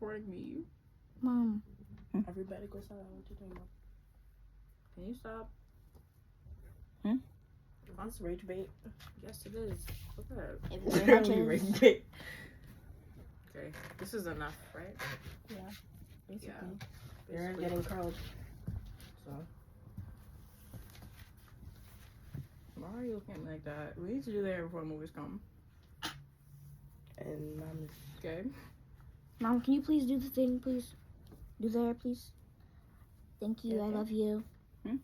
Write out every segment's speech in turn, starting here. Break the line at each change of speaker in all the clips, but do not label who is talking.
recording me.
Mom.
Everybody go silent. What you doing, Mom?
Can you stop?
That's rage bait.
Yes, it is. Look at it.
It very much
Literally
is.
rage bait.
Okay, this is enough, right?
Basically.
Yeah.
You're getting curled. So.
Why are you looking at me like that? We need to do that before the movies come.
And Mom.
Okay.
Mom, can you please do the thing, please? Do there, please. Thank you.
Yeah,
I
okay.
love you.
Hmm?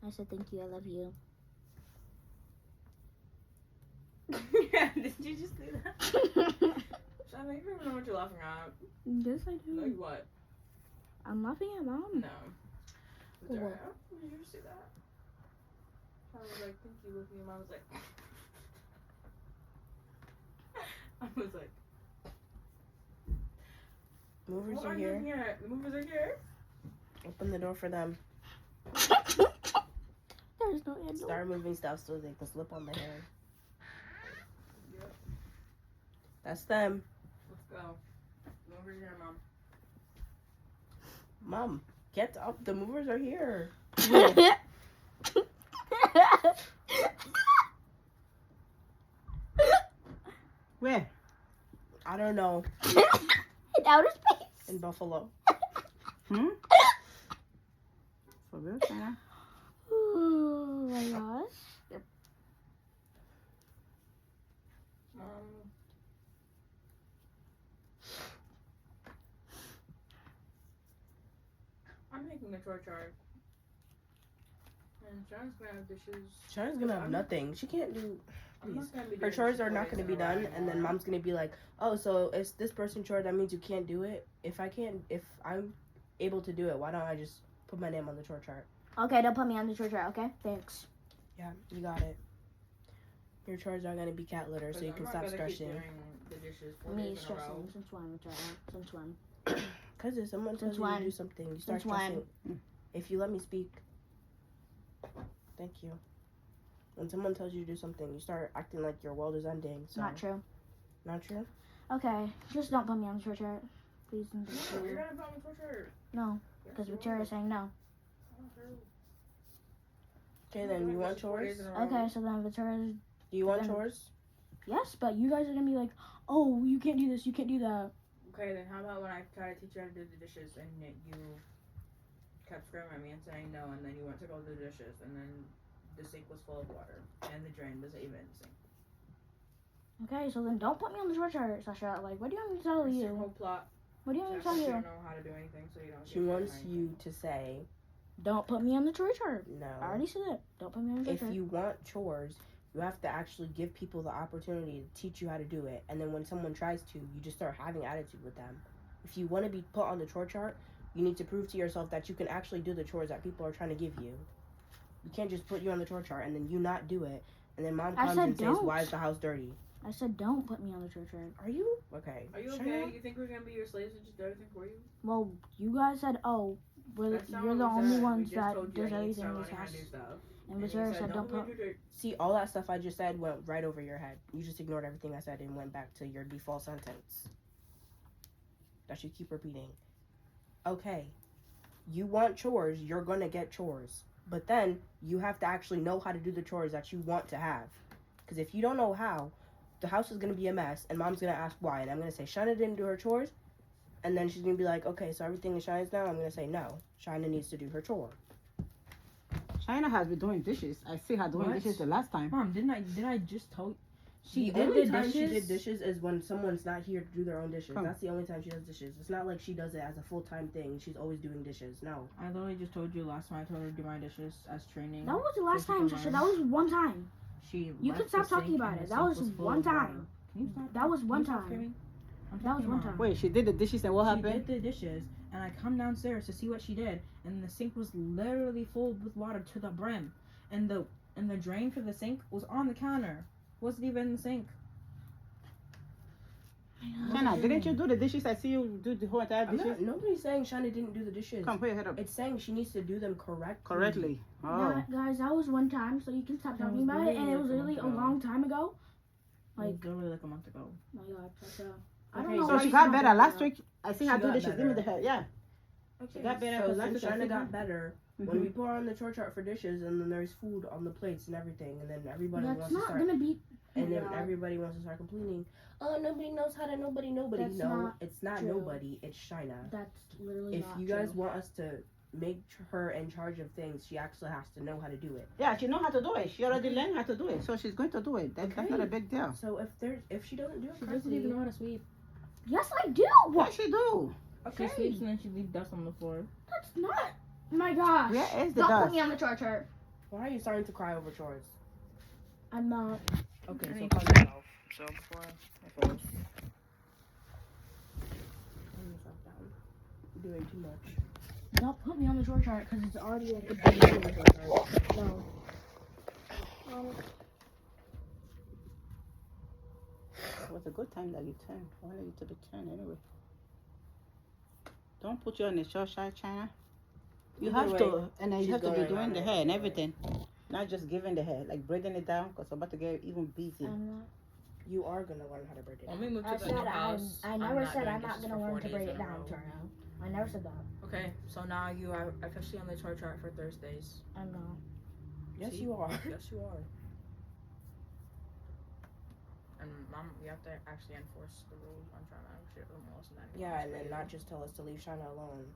I said thank you. I love you.
Did you just say that? Shanna, you don't even know what you're laughing at.
Yes, I do.
Like what?
I'm laughing at Mom.
No.
For what?
Did you just say that? Shanna was like, thank you, with me. Mom was like, I was like,
Movers
what
are
are you
here.
looking at? The movies are here.
Open the door for them.
There's no handle.
Start moving stuff so they can slip on the hair.
Yep.
That's them.
Let's go. The movies are here, Mom.
Mom, get up. The movers are here.
Where?
I don't know.
In outer space.
In Buffalo.
For real, Shanna?
Oh my gosh.
I'm making a chore chart. And Shannon's gonna have dishes.
Shannon's gonna have nothing. She can't do.
I'm not gonna be
Her
doing
chores
dishes
are not
twice
going to
in
be
a row
done, and then
anymore.
Mom's going to be like, oh, so it's this person chore, that means you can't do it? If I'm able to do it, why don't I just put my name on the chore chart?
Okay, don't put me on the chore chart, okay? Thanks.
Yeah, you got it. Your chores are going to be cat litter, so you can stop stressing.
The dishes 4
Me
days in a row.
stressing. Since when, child? Since when?
Because if someone tells
Since
you to
when?
do something, you start
Since when?
stressing. If you let me speak. Thank you. When someone tells you to do something, you start acting like your world is ending. So.
Not true.
Not true?
Okay, just don't put me on the chore chart. Please.
No, you're gonna put on the chore chart.
No,
Yes,
because
you
Victoria
are.
is saying no.
Okay, then you want chores?
Okay, so then Victoria's...
Do you want
Then-
chores?
Yes, but you guys are going to be like, oh, you can't do this, you can't do that.
Okay, then how about when I try to teach you how to do the dishes and you kept screaming at me and saying no, and then you went to go do the dishes, and then the sink was full of water, and the drain wasn't even in the sink.
Okay, so then don't put me on the chore chart, Sasha. Like, what do you want me to tell
That's your
you?
whole plot.
What do you want me to
Jack,
tell
you
you?
don't know how to do anything, so you don't.
She
get
wants
anything.
you to say,
Don't put me on the chore chart.
no.
I already said it. Don't put me on the chore
If
chart.
you want chores, you have to actually give people the opportunity to teach you how to do it. And then when someone tries to, you just start having attitude with them. If you want to be put on the chore chart, you need to prove to yourself that you can actually do the chores that people are trying to give you. You can't just put you on the chore chart and then you not do it. And then Mom
I
comes
said
and says,
don't.
why is the house dirty?
I said don't put me on the chore chart.
Are you? Okay.
Are you
Shut
okay?
up.
You think we're gonna be your slaves and just do everything for you?
Well, you guys said, oh,
That's not
you're
what
the
we
only
said.
ones
We just
that
told you
does
I need to
everything
start
in this
learning how
house.
to do stuff.
And
you
Victoria
said,
said don't put...
See, all that stuff I just said went right over your head. You just ignored everything I said and went back to your default sentence that you keep repeating. Okay, you want chores, you're gonna get chores. But then you have to actually know how to do the chores that you want to have. Because if you don't know how, the house is gonna be a mess and Mom's gonna ask why. And I'm gonna say, Shauna didn't do her chores. And then she's gonna be like, okay, so everything is Shauna's now? I'm gonna say, no, Shauna needs to do her chore.
China has been doing dishes. I see her doing
What?
dishes the last time.
Mom, didn't I just tell you? She
The
did
only
the
time
dishes.
she did dishes is when someone's not here to do their own dishes.
Come.
That's the only time she does dishes. It's not like she does it as a full-time thing. She's always doing dishes. No.
I literally just told you last time I told her to do my dishes as training.
That was the last
So she
time,
can
Sasha.
learn.
That was one time.
She
You
left
can stop
the
talking
sink
about
and
it.
the
That
sink
was
full
one
of water.
time.
Can you stop?
That was
Can
one
you stop
time.
screaming? I'm
That was
talking,
one
Mom.
time.
Wait, she did the dishes and what
She
happened?
did the dishes, and I come downstairs to see what she did, and the sink was literally full with water to the brim, and the drain for the sink was on the counter. Wasn't even in the sink.
China, didn't you do the dishes? I see you do the whole entire dishes.
Nobody's saying Shauna didn't do the dishes.
Come, put your head up.
It's saying she needs to do them correctly.
Correctly. Oh.
Guys, that was one time, so you can stop
That
talking
was
about it. And it
literally
was
like a
literally
month
a
ago.
long time ago.
Like
Like,
literally like a month ago.
my God, Sasha. I don't
Okay,
know.
So
why
she
she's
got
not
better.
doing
Last
that.
week, I think
She
I do
got
this. She's giving me the
better.
head. Yeah.
Okay,
got better
so
for
since
last week, I
China
think,
got
huh?
better, when we put her on the chore chart for dishes, and then there's food on the plates and everything, and then everybody
That's
wants to
not
start,
gonna be.
and then
God.
everybody wants to start complaining. Oh, nobody knows how to. Nobody.
That's
No,
not
it's not
true.
nobody. It's China.
That's literally
If
not
you guys
true.
want us to make her in charge of things, she actually has to know how to do it.
Yeah, she know how to do it. She already learned how to do it, so she's going to do it. That's not a big deal.
So if she doesn't do it
She
correctly,
doesn't even know how to sweep.
Yes, I do.
Yeah, she do.
okay.
She sweeps and then she leaves dust on the floor.
That's not. My gosh.
Where is the
Don't
dust?
put me on the chart chart.
Why are you starting to cry over chores?
I'm not.
Okay,
I
so
need
calm
to
down.
myself. So before I fall.
Calm yourself down. You're doing too much.
Don't put me on the chart chart because it's already like a big deal on the chart chart. No.
It was a good time that you turned. I wanted you to be turned anyway. Don't put you on the short side, China. You
Either
have
way,
to, and then you
she's
have to be
going
doing
on
the
it
hair and
anyway.
everything. Not just giving the hair, like braiding it down, because I'm about to get even busy.
I'm not.
You are gonna learn how to braid it.
When we move
I
to the
said
new house,
I never said
doing
I'm not
dishes
gonna
for
learn
4
to
days
braid
in
it
a
down,
row.
Turno. I never said that.
Okay, so now you are officially on the chore chart for Thursdays.
I'm not.
Yes,
See?
you are.
Yes, you are. And Mom, we have to actually enforce the rules on trying to shit with Melissa and anyone
Yeah,
else
and then
but
not just tell us to leave China alone.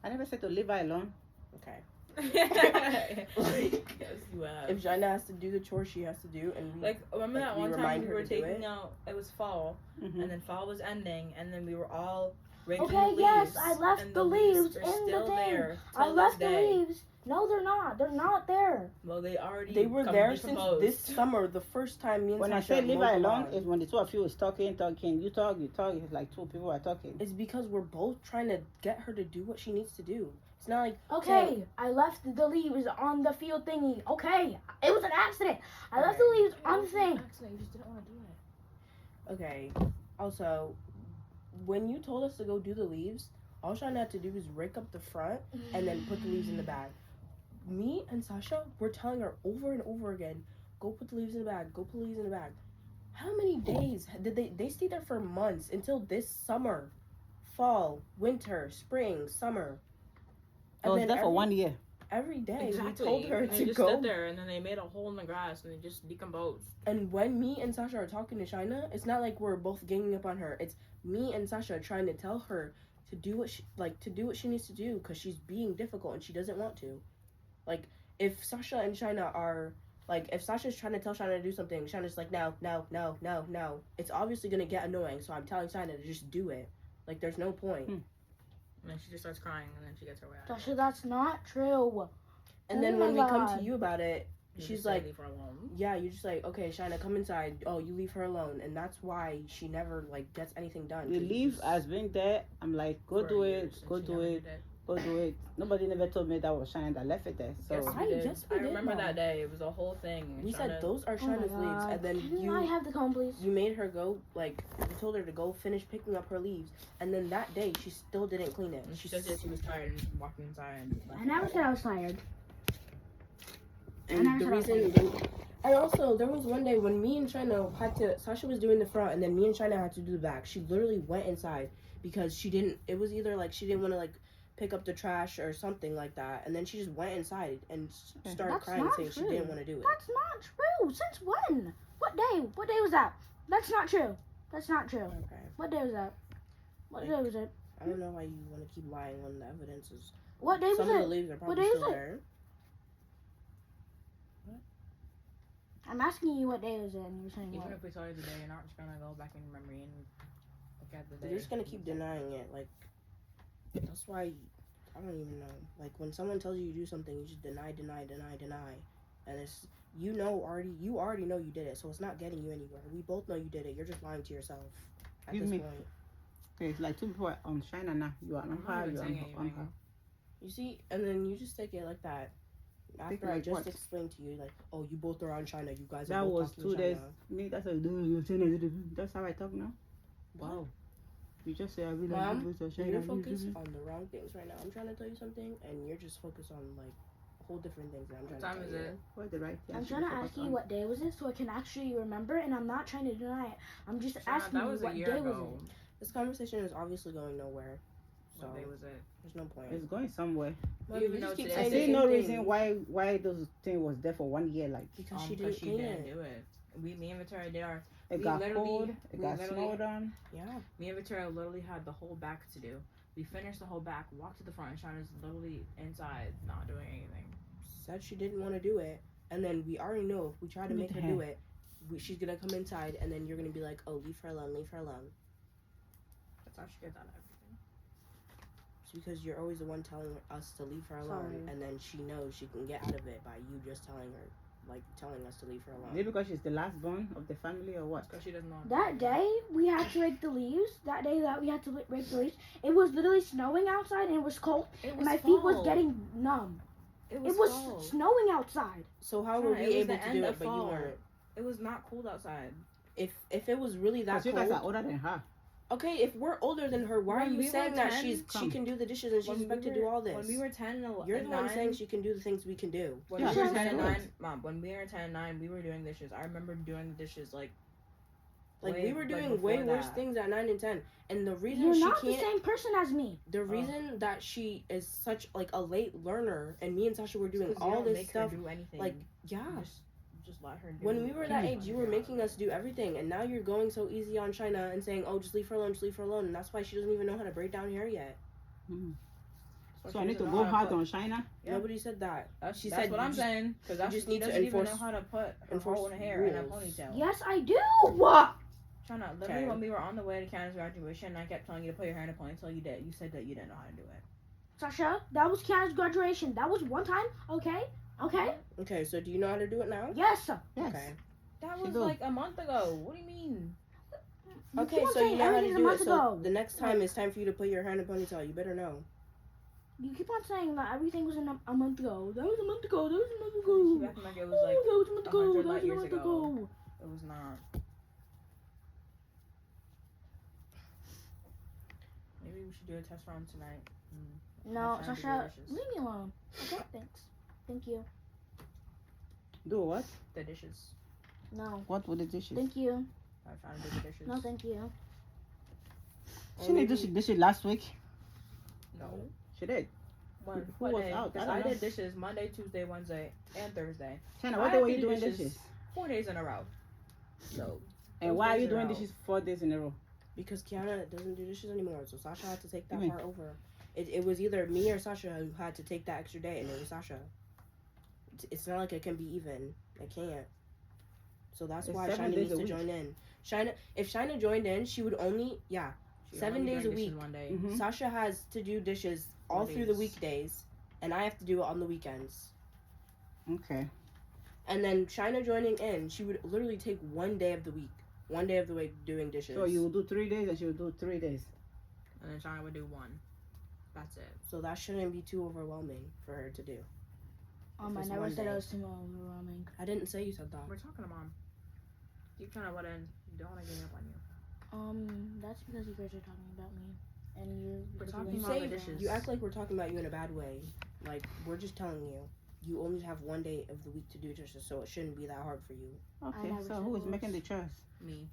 I never said to leave her alone.
Okay.
Like, yes, you have.
If China has to do the chores she has to do, and we
Like, remember
like,
that
we
one time
remind
we
her
were
to do
taking
it?
out, it was fall,
Mm-hmm.
and then fall was ending, and then we were all raking
Okay,
the
yes,
leaves,
I left
and
the leaves
are
in the
still
thing.
there
I
till
left
this
the
day.
leaves. No, they're not. They're not there.
Well, they already
they were
come
there since
decomposed.
this summer. The first time me and
When I
Sasha
say leave
mowed
her
the
alone,
lawn.
is when the two of you is talking. You talk. It's like two people are talking.
It's because we're both trying to get her to do what she needs to do. It's not like
Okay, I left the leaves on the field thingy. Okay, it was an accident. I left the leaves on the thing.
Accident, you just didn't want to do it.
okay. Also, when you told us to go do the leaves, all China had to do was rake up the front and then put the leaves in the bag. Me and Sasha were telling her over and over again, go put the leaves in the bag, go put the leaves in the bag. How many days did they stayed there for months until this summer, fall, winter, spring, summer.
I was there for 1 year.
Every day
Exactly.
we told her
and they
to
just
go.
stood there, and then they made a hole in the grass, and they just decomposed.
And when me and Sasha are talking to China, it's not like we're both ganging up on her. It's me and Sasha trying to tell her to do what she needs to do because she's being difficult and she doesn't want to. Like if Sasha and China are like if Sasha's trying to tell China to do something, China's like no. It's obviously gonna get annoying, so I'm telling China to just do it. Like there's no point.
And then she just starts crying, and then she gets her way out.
Tasha, that's not true.
And then
Oh
when we
my
come
God.
to you about it,
You
she's
just say,
like,
leave her alone.
yeah, you're just like, okay, China, come inside. Oh, you leave her alone, and that's why she never like gets anything done.
The
'cause
leave
just-
has been there. I'm like, go
For
do
years,
it,
and
go
she
do
never
it,
did it.
go do it. Nobody never told me that was China that left it there. So
Yes,
I-
we did.
yes, we
I
did,
remember
Mom.
that day. It was a whole thing. and
We
China-
said those are
Oh my
China's leaves,
God.
and then
Can
you
I have the comb, please?
you made her go like you told her to go finish picking up her leaves, and then that day she still didn't clean it.
And she said that she was tired and just walked inside and left
I never
it.
said I was tired.
And
I
the
never said I
reason, and also there was one day when me and China had to. Sasha was doing the front, and then me and China had to do the back. She literally went inside because she didn't. It was either like she didn't want to like pick up the trash or something like that, and then she just went inside and started
That's
crying
not
saying she
true.
didn't want to do it.
That's not true. Since when? What day? What day was that? That's not true. That's not true.
Okay,
What day was that? What
Like,
day was it?
I don't know why you want to keep lying when the evidence is.
What day was
Some of the
it?
leaves are
What
probably
day was
still
it?
there.
I'm asking you what day was it, and you're saying
Even
what?
if we tell you the day, you're not just gonna go back in your memory and look at the day.
You're just gonna keep denying it. Like that's why I don't even know. Like when someone tells you to do something, you just deny, and it's you already know you did it, so it's not getting you anywhere. We both know you did it. You're just lying to yourself at
Excuse
this
me.
point.
okay, it's like two people are on China now. You are on
I'm not
her,
even
you are
saying
on
anything.
her.
You see, and then you just take it like that. After I
like
just
what?
explained to you, like, oh, you both are on China. You guys are
That
both
was
talking
2
to
days.
China.
Me, that's a that's how I talk now.
What?
Wow. You just say I really
Mom,
like China.
You're focused on the wrong things right now. I'm trying to tell you something, and you're just focused on like whole different things that I'm
What
trying
time
to
is
tell you.
it?
Where's the right thing?
I'm
She
trying to
focus
ask you
on.
what day was it so I can actually remember, and I'm not trying to deny it. I'm just asking
That
you
was
what
a year
day was
ago.
it.
This conversation is obviously going nowhere. So
What day was it?
there's no point.
It's going somewhere.
Mom,
Even
you
though
just keep
today-
I
saying the
see
same
no
thing.
reason why those thing was there for 1 year. Like
Because she
Because
didn't clean
didn't
it.
do it. Me and Victoria did our.
it
We
got
literally-
cold, it
we
got
literally-
snowed on.
Yeah.
Me and Victoria literally had the whole back to do. We finished the whole back, walked to the front, and Shauna's literally inside, not doing anything.
Said she didn't want to do it, and then we already know if we try to
What
make
the
her do
heck?
it, she's gonna come inside, and then you're gonna be like, "Oh, leave her alone, leave her alone."
That's how she gets out of everything.
It's because you're always the one telling us to leave her alone,
Sorry.
and then she knows she can get out of it by you just telling her, like telling us to leave her alone.
Maybe because she's the last born of the family or what?
Because she doesn't know.
That day we had to rake the leaves. That day that we had to rake the leaves, it was literally snowing outside and it was cold,
It
and my feet was
fall.
getting numb.
It
It
was,
was
fall.
snowing outside.
So how
Sure,
were we
it was
able
the
to
end
do
of
it, but you
fall.
weren't?
It was not cold outside.
If it was really that
Because you guys are
cold,
older than her.
okay. If we're older than her, why
When
are you
we were
saying that
10,
she
come.
can do the dishes and she's
When we
expected to do
were-
all this?
When we were 10 and 11,
You're the one saying she can do the things we can do.
When
Yeah,
we
she
were
was
10 and
saying
9, Mom, when we were 10 and 9, we were doing dishes. I remember doing the dishes like
Like
way-
we were doing
like,
way
before
worse
that.
things at 9 and 10, and the reason
You're
she
not the
can't.
same person as me.
The reason that she is such like a late learner, and me and Sasha were doing
'Cause you
all
don't
this
make
stuff.
her do anything.
like, yeah.
Just let her do
When we were that
it.
age, you were making us do everything, and now you're going so easy on China and saying, "Oh, just leave her alone, just leave her alone," and that's why she doesn't even know how to braid down hair yet.
So I need to go hard on China.
Yeah.
Nobody said that.
That's,
She
that's
said
what
you
I'm
just-
saying. Because
you just
she
need to
doesn't even
enforce-
know how to put her
enforce
whole hair in a
rules.
ponytail.
Yes, I do. What?
China, literally
Okay.
when we were on the way to Canada's graduation, and I kept telling you to put your hair in a ponytail, you did. You said that you didn't know how to do it.
Sasha, that was Kiana's graduation. That was one time. Okay. Okay.
Okay, so do you know how to do it now?
Yes.
Yes.
Okay.
That
She
was
do.
like a month ago. What do you mean?
You
Okay,
keep on
so you
saying
know how to
everything's a
do it.
month
So
ago.
the next time it's time for you to put your hair in a ponytail. You better know.
You keep on saying that everything was a month ago. That was a month ago. That was a month
You
ago.
keep acting like it was
Oh,
like
that was a month ago.
100
That was
light
a
years
month
ago.
ago.
it was not. Maybe we should do a test run tonight.
No,
Have time to do
Sasha,
dishes.
leave me alone. Okay, thanks. Thank you.
Do what?
The dishes.
No,
What with the dishes?
thank you.
I'm trying to do the dishes.
No, thank you.
She didn't do dishes last week.
No.
She did.
When?
Who
What
was
day?
out? I
'Cause
don't
I
know.
did dishes Monday, Tuesday, Wednesday, and Thursday.
China,
I
what day
have
were
to
you
do
doing
dishes.
dishes?
4 days in a row. So.
And
those
why are
days
you
in a
doing
row.
dishes 4 days in a row?
Because Kiana doesn't do dishes anymore, so Sasha had to take that
Mhm.
part over. It was either me or Sasha who had to take that extra day, and it was Sasha. It's not like it can be even. It can't. So that's
It's
why
7
Shina
days
needs
a
to
week.
join in. If Shina joined in, she would only,
She
7
only
days
doing
a
dishes
week.
One day.
Mhm.
Sasha has to do dishes all through the
Days.
weekdays, and I have to do it on the weekends.
Okay.
And then Shina joining in, she would literally take 1 day of the week. 1 day of the week doing dishes.
So you will do 3 days and she will do 3 days.
And then China would do one. That's it.
So that shouldn't be too overwhelming for her to do.
I
it's
never
one
said
day.
it was too overwhelming.
I didn't say you said that.
We're talking to Mom. Keep trying to butt in. You don't want to gang up on you.
That's because you guys are talking about me, and you.
We're
you're
talking
doing
about the
so
dishes.
wrong.
You act like we're talking about you in a bad way. Like, we're just telling you. You only have 1 day of the week to do dishes, so it shouldn't be that hard for you.
Okay,
never
so
said
who is
was.
making the chores?
Me.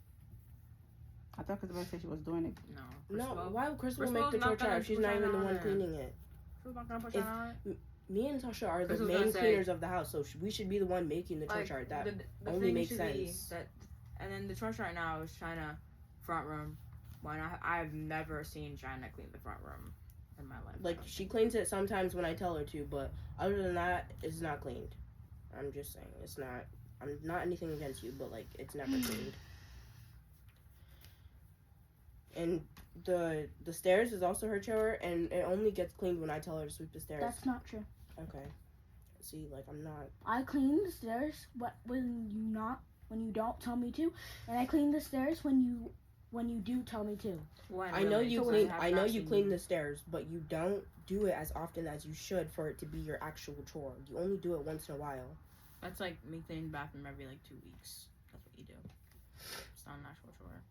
I thought Isabel said she was doing it.
No.
No,
Crystal.
why would Crystal
Crystal's
make the
not
chore
gonna
chart if she's
put
not
that
even the
on
one
there.
cleaning it?
Who's not gonna push
If-
that on it?
Me and Tasha are the
Crystal's
main
gonna say-
cleaners of the house, so we should be the one making the chore
Like,
chart. That
the
only
thing
makes
should be
sense.
That, and then the chores right now is China front room. When I've never seen China clean the front room in my life.
Like, she cleans it sometimes when I tell her to, but other than that, it's not cleaned. I'm just saying, it's not. I'm not anything against you, but like, it's never cleaned. And the stairs is also her chore, and it only gets cleaned when I tell her to sweep the stairs.
That's not true.
Okay. See, like, I'm not.
I clean the stairs, but when you don't tell me to, and I clean the stairs when you do tell me to.
When
I know
really,
you
because
clean.
have
I know
not
you
seen
clean the stairs, but you don't do it as often as you should for it to be your actual chore. You only do it once in a while.
That's like me cleaning the bathroom every like 2 weeks. That's what you do. It's not an actual chore.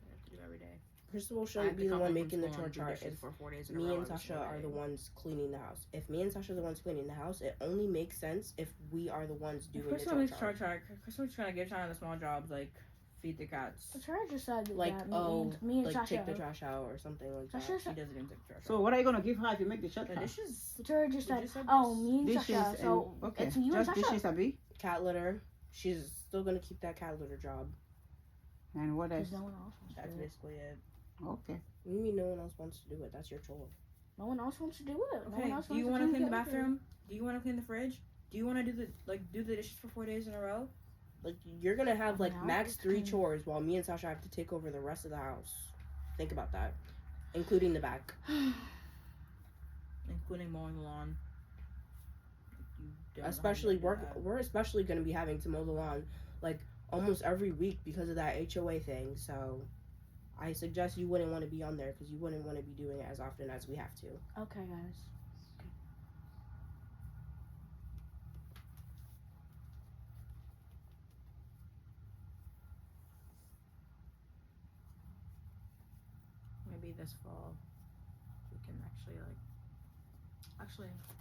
You have to do every day.
Principal
I have
shouldn't
to
be the
come
one
home from
making the
school
chore
and do
chart
dishes
if
for 4 days in a
me
row
and
every
Sasha
single
are
day.
the ones cleaning the house. If me and Sasha are the ones cleaning the house, it only makes sense if we are the ones
If
doing the
Crystal
chore
makes chore
chart.
chart, Crystal's trying to give China the small jobs like feed the cats.
The Tara just said
Like,
that
oh,
me and
like
Sasha.
take the trash out or something like that.
Sasha
She doesn't even take the trash
So
out.
what are you gonna give her if you make the shot?
The dishes.
The Tara just
We
said,
just said
oh,
this.
me and
Dishes
Sasha.
and
So
okay,
it's you
just
and Sasha.
dishes, Abby.
Cat litter. She's still gonna keep that cat litter job.
And what else?
Because no one else wants to
That's
do it.
basically it.
Okay.
What do you mean no one else wants to do it? That's your chore.
No one else wants to do it. No
Okay.
one else
Do you
wants
want to clean the
everything.
bathroom? Do you want to clean the fridge? Do you want to do the dishes for 4 days in a row?
Like you're gonna have like
No,
max
it's
3
clean.
chores while me and Sasha have to take over the rest of the house. Think about that, including the back.
Including mowing the lawn. You don't know how
Especially
to do that.
we're especially gonna be having to mow the lawn like almost every week because of that HOA thing. So I suggest you wouldn't want to be on there because you wouldn't want to be doing it as often as we have to.
Okay, guys.
Maybe this fall we can actually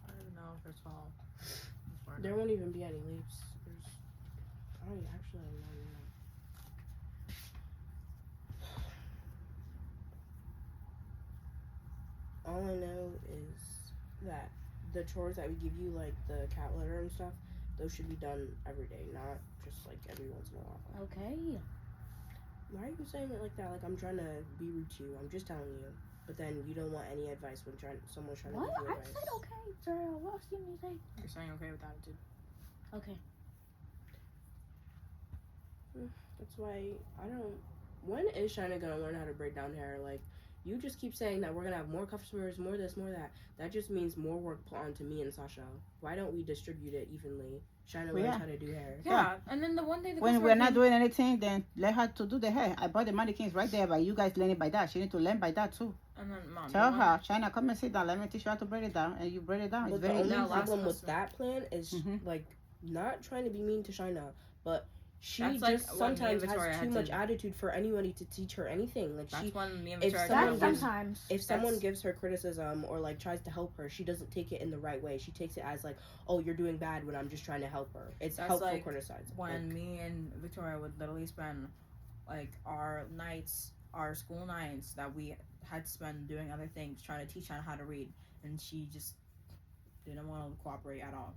I don't even know if it's fall. It's far
There
enough.
won't even be any leaves. I don't actually don't know. All I know is that the chores that we give you, like the cat litter and stuff, those should be done every day, not just like every once in a while.
Okay.
Why are you saying it like that? Like I'm trying to be rude to you. I'm just telling you. But then you don't want any advice when someone's trying
What?
to give you
I
advice.
said okay, Tara. What else do you need to say?
You're saying okay with attitude.
Okay.
That's why I don't. When is China gonna learn how to braid down hair? Like, you just keep saying that we're gonna have more customers, more this, more that. That just means more work put onto me and Sasha. Why don't we distribute it evenly? China
Well,
learns
yeah.
how to do hair.
Yeah, and then the one day the
When
customer
we're not
came-
doing anything, then let her to do the hair. I bought the mannequins right there, but you guys learning by that. She need to learn by that too.
and then mom,
Tell
the one-
her, China, come and sit down. Let me teach you how to braid it down, and you braid it down. It's
But the
very
only
Now,
easy.
last
problem with
customer-
that plan is
Mhm.
like not trying to be mean to China, but she
That's like
just
when me and
sometimes
Victoria
has
had
too
to-
much attitude for anybody to teach her anything. Like
That's when me and
if
Victoria
someone
That's
got
gives-
along.
sometimes.
if someone
That's-
gives her criticism or like tries to help her, she doesn't take it in the right way. She takes it as like, oh, you're doing bad when I'm just trying to help her. It's
That's
helpful
like
criticizing.
when me and Victoria would literally spend like our school nights that we had to spend doing other things, trying to teach China how to read, and she just didn't want to cooperate at all.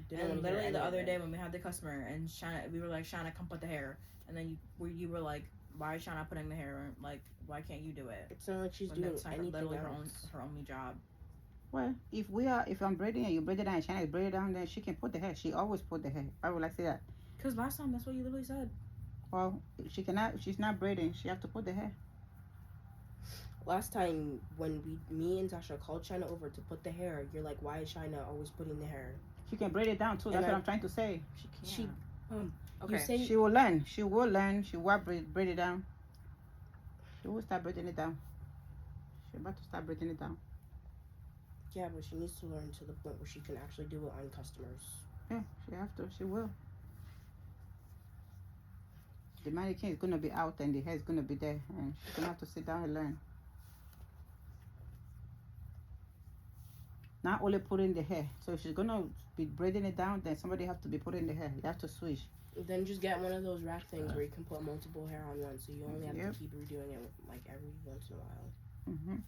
Didn't
And
wanna hear
literally
any
the
of
other
it.
day when we had the customer and Shana, we were like, Shana, come put the hair, and then you were like, why is Shana putting the hair? Like, why can't you do it?
It's not like she's
When
doing
that's
anything
literally
else.
her only job.
Well, if I'm braiding and you braid it down and China braid it down, then she can put the hair. She always put the hair. I would like to say that.
Cause last time that's what you literally said.
Well, she cannot. She's not braiding. She have to put the hair.
Last time when me and Sasha called China over to put the hair, you're like, why is China always putting the hair?
She can braid it down too.
And
That's what
I-
I'm trying to say.
She can't.
You
okay.
say
She will learn. She will learn. She will braid it down. She will start braiding it down. She's about to start braiding it down.
yeah, but she needs to learn to the point where she can actually do it on customers.
Yeah, she have to. She will. The mannequin is gonna be out and the hair is gonna be there, and she's gonna have to sit down and learn. Not only putting the hair. So if she's gonna be braiding it down, then somebody have to be putting the hair. You have to switch.
Then just get one of those rack things where you can put multiple hair on one, so you only have
Yep.
to keep redoing it like every once in a while.